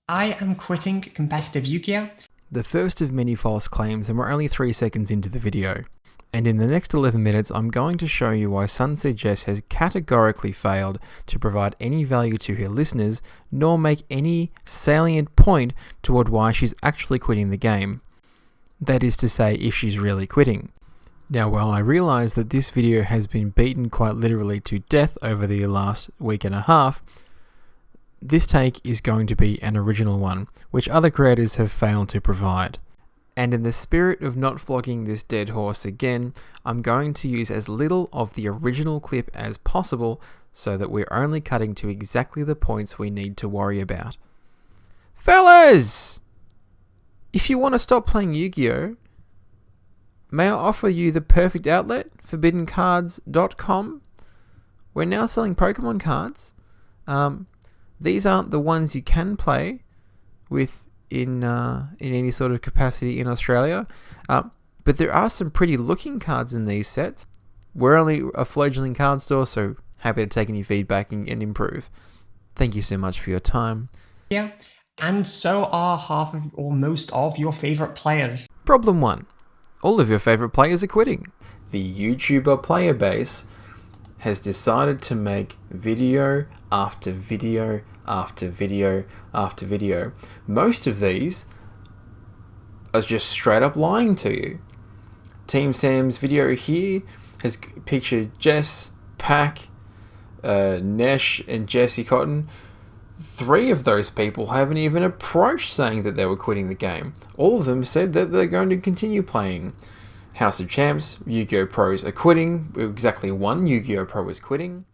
I am quitting competitive Yu-Gi-Oh! The first of many false claims, and we're only 3 seconds into the video. And in the next 11 minutes, I'm going to show you why Sunset Jess has categorically failed to provide any value to her listeners, nor make any salient point toward why she's actually quitting the game. That is to say, if she's really quitting. Now, while I realise that this video has been beaten quite literally to death over the last week and a half, this take is going to be an original one, which other creators have failed to provide. And in the spirit of not flogging this dead horse again, I'm going to use as little of the original clip as possible so that we're only cutting to exactly the points we need to worry about. Fellas! If you want to stop playing Yu-Gi-Oh!, may I offer you the perfect outlet, forbiddencards.com? We're now selling Pokemon cards. These aren't the ones you can play with in any sort of capacity in Australia, but there are some pretty looking cards in these sets. We're only a fledgling card store, so happy to take any feedback and improve. Thank you so much for your time. Yeah, and so are half of or most of your favourite players. Problem 1. All of your favourite players are quitting. The YouTuber player base has decided to make video after video after video after video. Most of these are just straight up lying to you. Team Sam's video here has pictured Jess, Pack, Nesh and Jesse Cotton. 3 of those people haven't even approached saying that they were quitting the game. All of them said that they're going to continue playing. House of Champs, Yu-Gi-Oh! Pros are quitting. Exactly 1 Yu-Gi-Oh! Pro is quitting.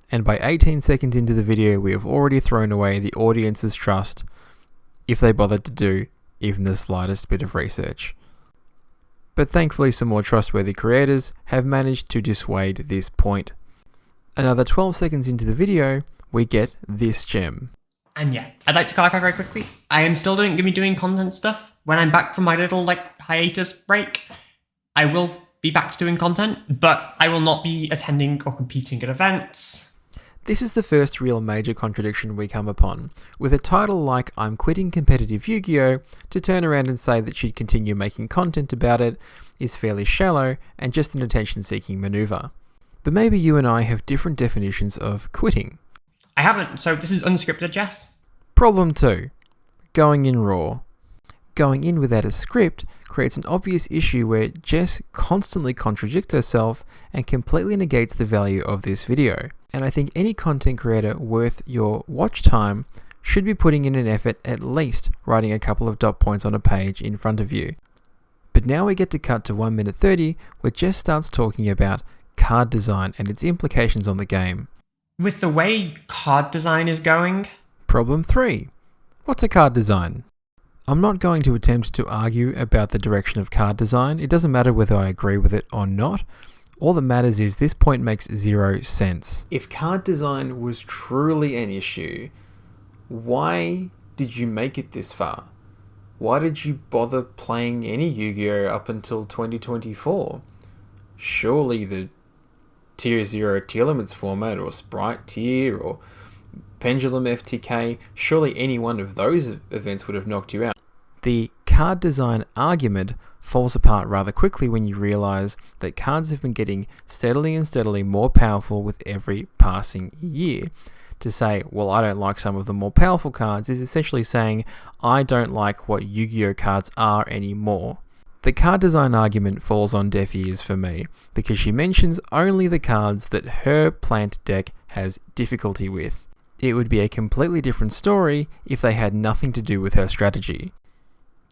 And by 18 seconds into the video, we have already thrown away the audience's trust, if they bothered to do even the slightest bit of research. But thankfully, some more trustworthy creators have managed to dissuade this point. Another 12 seconds into the video, we get this gem. And yeah, I'd like to clarify very quickly. I am still going to be doing content stuff. When I'm back from my little hiatus break, I will be back to doing content, but I will not be attending or competing at events. This is the first real major contradiction we come upon, with a title like I'm quitting competitive Yu-Gi-Oh! To turn around and say that she'd continue making content about it is fairly shallow and just an attention-seeking maneuver. But maybe you and I have different definitions of quitting. I haven't, so this is unscripted, Jess. Problem 2. Going in raw. Going in without a script creates an obvious issue where Jess constantly contradicts herself and completely negates the value of this video. And I think any content creator worth your watch time should be putting in an effort at least writing a couple of dot points on a page in front of you. But now we get to cut to 1 minute 30 where Jess starts talking about card design and its implications on the game. With the way card design is going... Problem 3. What's a card design? I'm not going to attempt to argue about the direction of card design. It doesn't matter whether I agree with it or not. All that matters is this point makes 0 sense. If card design was truly an issue, why did you make it this far? Why did you bother playing any Yu-Gi-Oh! Up until 2024? Surely the Tier 0 Tier Limits format, or Sprite Tier, or Pendulum FTK, surely any one of those events would have knocked you out. The card design argument falls apart rather quickly when you realise that cards have been getting steadily and steadily more powerful with every passing year. To say, well, I don't like some of the more powerful cards is essentially saying, I don't like what Yu-Gi-Oh! Cards are anymore. The card design argument falls on deaf ears for me, because she mentions only the cards that her plant deck has difficulty with. It would be a completely different story if they had nothing to do with her strategy.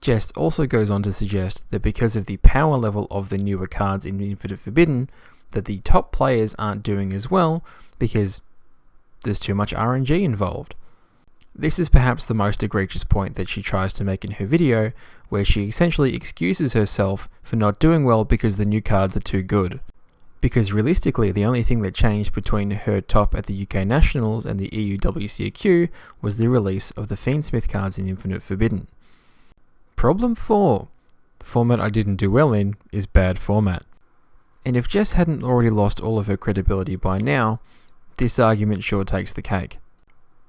Jess also goes on to suggest that because of the power level of the newer cards in Infinite Forbidden, that the top players aren't doing as well because there's too much RNG involved. This is perhaps the most egregious point that she tries to make in her video, where she essentially excuses herself for not doing well because the new cards are too good. Because realistically, the only thing that changed between her top at the UK Nationals and the EU WCQ was the release of the Fiendsmith cards in Infinite Forbidden. Problem 4. The format I didn't do well in is bad format. And if Jess hadn't already lost all of her credibility by now, this argument sure takes the cake.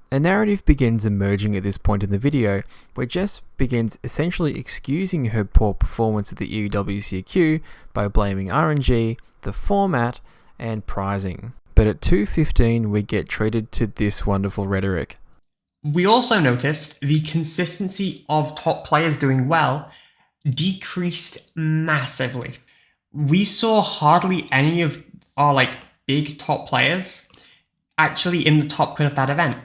A narrative begins emerging at this point in the video, where Jess begins essentially excusing her poor performance at the EWCQ by blaming RNG, the format, and prizing. But at 2:15 we get treated to this wonderful rhetoric. We also noticed the consistency of top players doing well decreased massively. We saw hardly any of our big top players actually in the top cut of that event.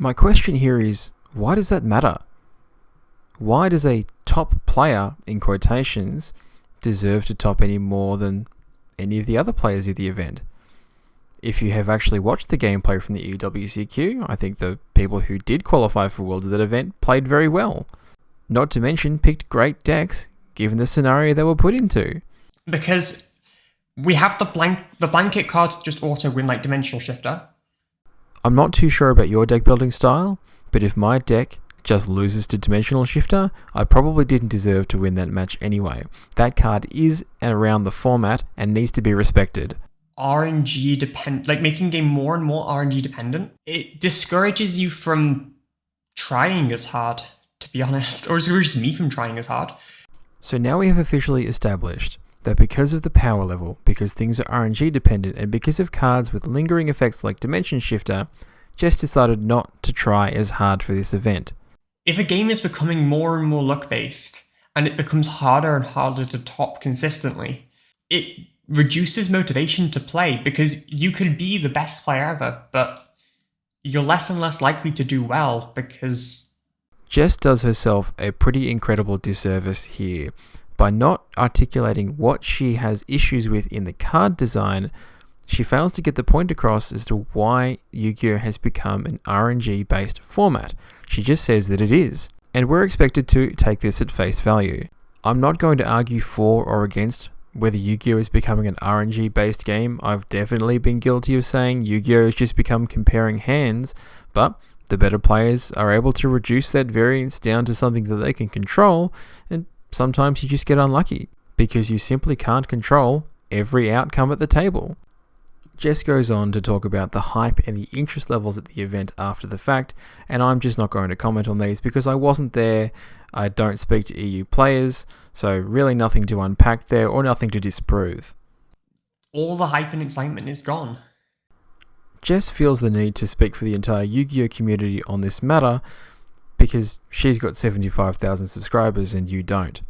My question here is, why does that matter? Why does a top player, in quotations, deserve to top any more than any of the other players of the event? If you have actually watched the gameplay from the EWCQ, I think the people who did qualify for Worlds at that event played very well. Not to mention picked great decks, given the scenario they were put into. Because we have the blanket cards just auto win like Dimensional Shifter. I'm not too sure about your deck building style, but if my deck just loses to Dimensional Shifter, I probably didn't deserve to win that match anyway. That card is around the format and needs to be respected. RNG dependent, making game more and more RNG dependent, it discourages you from trying as hard, to be honest, or discourages me from trying as hard. So now we have officially established that because of the power level, because things are RNG dependent, and because of cards with lingering effects like Dimension Shifter, Jess decided not to try as hard for this event. If a game is becoming more and more luck-based, and it becomes harder and harder to top consistently, it reduces motivation to play, because you could be the best player ever, but you're less and less likely to do well because... Jess does herself a pretty incredible disservice here. By not articulating what she has issues with in the card design, she fails to get the point across as to why Yu-Gi-Oh! Has become an RNG-based format. She just says that it is, and we're expected to take this at face value. I'm not going to argue for or against whether Yu-Gi-Oh! Is becoming an RNG-based game. I've definitely been guilty of saying Yu-Gi-Oh! Has just become comparing hands, but the better players are able to reduce that variance down to something that they can control, and sometimes you just get unlucky, because you simply can't control every outcome at the table. Jess goes on to talk about the hype and the interest levels at the event after the fact, and I'm just not going to comment on these because I wasn't there, I don't speak to EU players, so really nothing to unpack there or nothing to disprove. All the hype and excitement is gone. Jess feels the need to speak for the entire Yu-Gi-Oh! Community on this matter, because she's got 75,000 subscribers and you don't.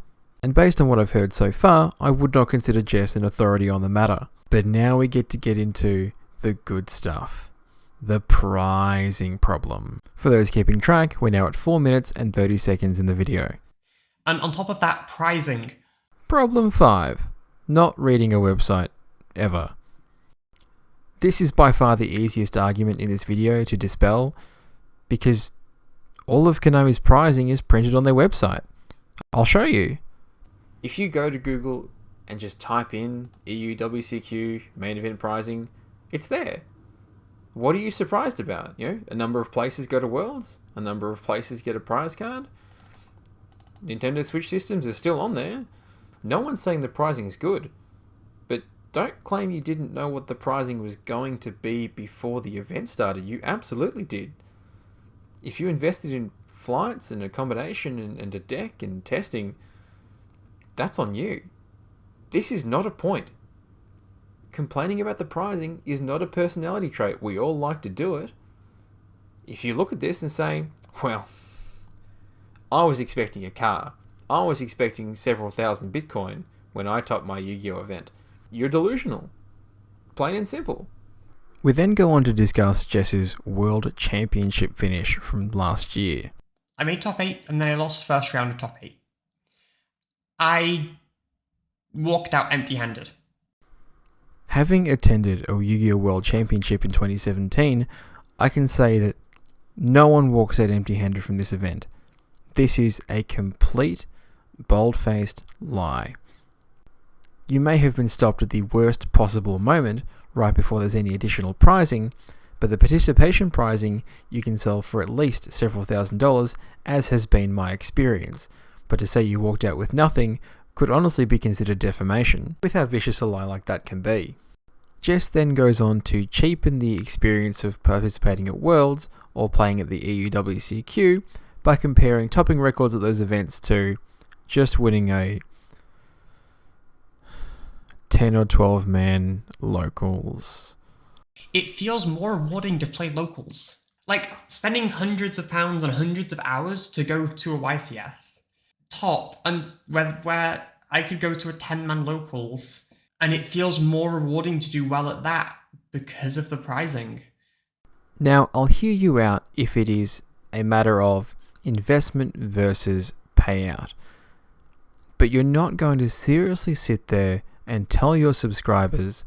And based on what I've heard so far, I would not consider Jess an authority on the matter. But now we get into the good stuff. The prizing problem. For those keeping track, we're now at 4 minutes and 30 seconds in the video. And on top of that, prizing. Problem 5. Not reading a website. Ever. This is by far the easiest argument in this video to dispel, because all of Konami's prizing is printed on their website. I'll show you. If you go to Google and just type in EUWCQ main event prizing, it's there. What are you surprised about? A number of places go to Worlds, a number of places get a prize card. Nintendo Switch systems are still on there. No one's saying the prizing is good, but don't claim you didn't know what the prizing was going to be before the event started. You absolutely did. If you invested in flights and accommodation and a deck and testing, that's on you. This is not a point. Complaining about the prizing is not a personality trait. We all like to do it. If you look at this and say, well, I was expecting a car. I was expecting several thousand Bitcoin when I topped my Yu-Gi-Oh! Event. You're delusional. Plain and simple. We then go on to discuss Jess's World Championship finish from last year. I made top 8 and then I lost first round of top 8. I walked out empty-handed. Having attended a Yu-Gi-Oh! World Championship in 2017, I can say that no one walks out empty-handed from this event. This is a complete, bold-faced lie. You may have been stopped at the worst possible moment, right before there's any additional prizing, but the participation prizing you can sell for at least several $1,000s, as has been my experience. But to say you walked out with nothing could honestly be considered defamation, with how vicious a lie like that can be. Jess then goes on to cheapen the experience of participating at Worlds or playing at the EUWCQ by comparing topping records at those events to just winning a 10 or 12 man locals. It feels more rewarding to play locals. Like, spending hundreds of pounds and hundreds of hours to go to a YCS top, and where I could go to a 10-man locals, and it feels more rewarding to do well at that because of the prizing. Now, I'll hear you out if it is a matter of investment versus payout. But you're not going to seriously sit there and tell your subscribers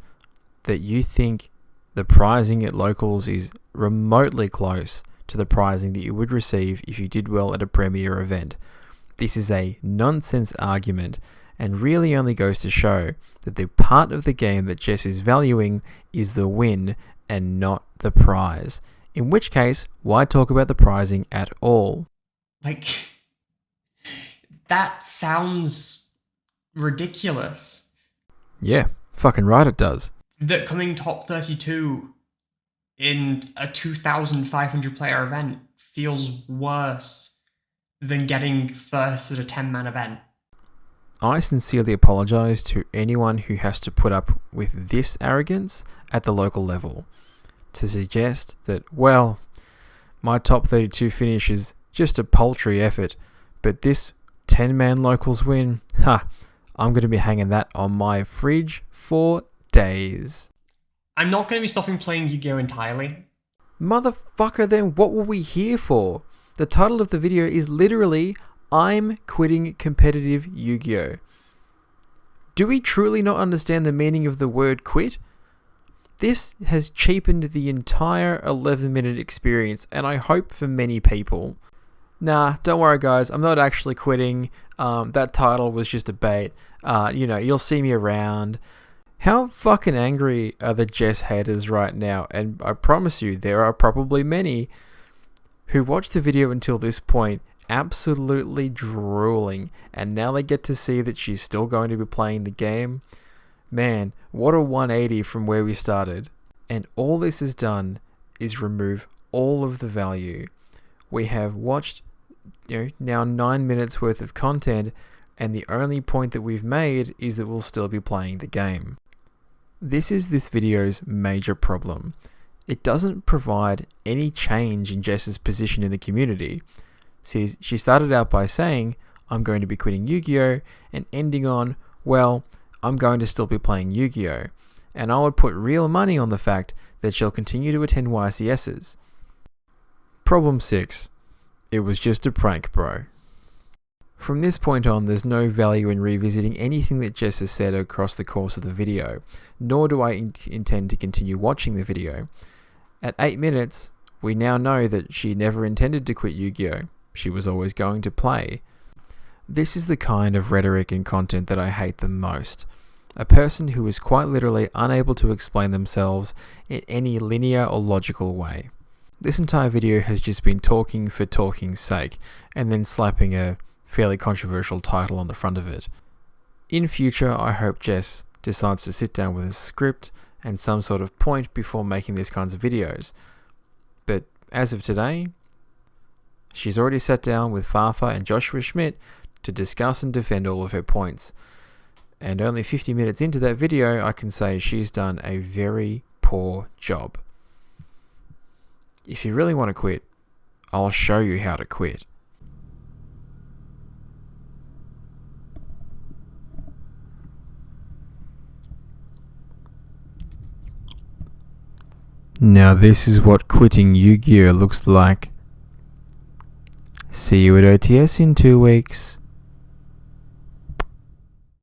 that you think the prizing at locals is remotely close to the prizing that you would receive if you did well at a premier event. This is a nonsense argument and really only goes to show that the part of the game that Jess is valuing is the win and not the prize. In which case, why talk about the prizing at all? Like, that sounds ridiculous. Yeah, fucking right it does. That coming top 32 in a 2,500 player event feels worse than getting first at a 10-man event. I sincerely apologise to anyone who has to put up with this arrogance at the local level. To suggest that, well, my top 32 finish is just a paltry effort, but this 10-man locals win, I'm going to be hanging that on my fridge for days. I'm not going to be stopping playing Yu-Gi-Oh! Entirely. Motherfucker, then what were we here for? The title of the video is literally, I'm quitting competitive Yu-Gi-Oh! Do we truly not understand the meaning of the word quit? This has cheapened the entire 11-minute experience, and I hope for many people. Nah, don't worry guys, I'm not actually quitting. That title was just a bait. You'll see me around. How fucking angry are the Jess haters right now? And I promise you, there are probably many who watched the video until this point absolutely drooling, and now they get to see that she's still going to be playing the game. Man, what a 180 from where we started. And all this has done is remove all of the value. We have watched now 9 minutes worth of content, and the only point that we've made is that we'll still be playing the game. This is this video's major problem. It doesn't provide any change in Jess's position in the community. See, she started out by saying, I'm going to be quitting Yu-Gi-Oh! And ending on, well, I'm going to still be playing Yu-Gi-Oh! And I would put real money on the fact that she'll continue to attend YCSs. Problem 6. It was just a prank, bro. From this point on, there's no value in revisiting anything that Jess has said across the course of the video, nor do I intend to continue watching the video. At 8 minutes, we now know that she never intended to quit Yu-Gi-Oh! She was always going to play. This is the kind of rhetoric and content that I hate the most. A person who is quite literally unable to explain themselves in any linear or logical way. This entire video has just been talking for talking's sake, and then slapping a fairly controversial title on the front of it. In future, I hope Jess decides to sit down with a script and some sort of point before making these kinds of videos. But as of today, she's already sat down with Fafa and Joshua Schmidt to discuss and defend all of her points. And only 50 minutes into that video, I can say she's done a very poor job. If you really want to quit, I'll show you how to quit. Now this is what quitting Yu-Gi-Oh! Looks like. See you at OTS in 2 weeks.